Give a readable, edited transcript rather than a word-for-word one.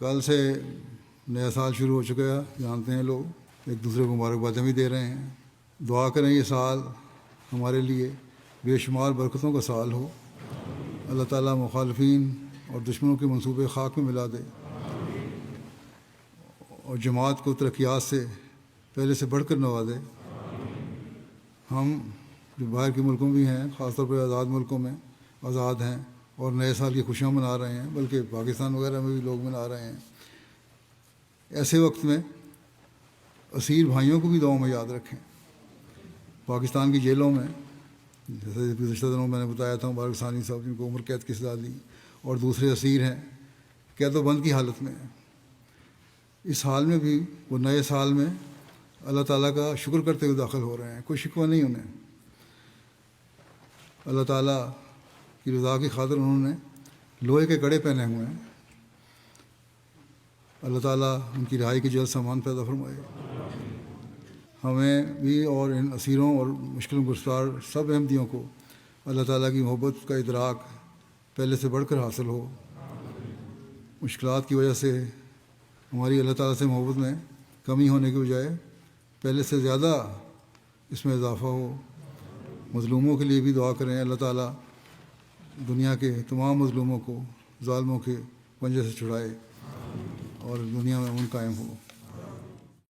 کل سے نیا سال شروع ہو چکا ہے، جانتے ہیں لوگ، ایک دوسرے کو مبارکبادیں بھی دے رہے ہیں۔ دعا کریں یہ سال ہمارے لیے بے شمار برکتوں کا سال ہو، اللہ تعالیٰ مخالفین اور دشمنوں کے منصوبے خاک میں ملا دے، اور جماعت کو ترقیات سے پہلے سے بڑھ کر نوازے۔ ہم جو باہر کے ملکوں بھی ہیں، خاص طور پہ آزاد ملکوں میں آزاد ہیں اور نئے سال کی خوشیاں منا رہے ہیں، بلکہ پاکستان وغیرہ میں بھی لوگ منا رہے ہیں۔ ایسے وقت میں اسیر بھائیوں کو بھی دعاؤں میں یاد رکھیں۔ پاکستان کی جیلوں میں جیسے گزشتہ دنوں میں نے بتایا تھا، مبارک ثانی صاحب جن کو عمر قید کی سزا دی، اور دوسرے اسیر ہیں قید و بند کی حالت میں ہیں۔ اس حال میں بھی وہ نئے سال میں اللہ تعالیٰ کا شکر کرتے ہوئے داخل ہو رہے ہیں، کوئی شکوہ نہیں انہیں۔ اللہ تعالیٰ کی رضا کی خاطر انہوں نے لوہے کے کڑے پہنے ہوئے ہیں۔ اللہ تعالیٰ ان کی رہائی کی جلد سامان پیدا فرمائے۔ ہمیں بھی اور ان اسیروں اور مشکل گرفتار سب احمدیوں کو اللہ تعالیٰ کی محبت کا ادراک پہلے سے بڑھ کر حاصل ہو۔ مشکلات کی وجہ سے ہماری اللہ تعالیٰ سے محبت میں کمی ہونے کے بجائے پہلے سے زیادہ اس میں اضافہ ہو۔ مظلوموں کے لیے بھی دعا کریں، اللہ تعالیٰ دنیا کے تمام مظلوموں کو ظالموں کے پنجے سے چھڑائے اور دنیا میں امن قائم ہو۔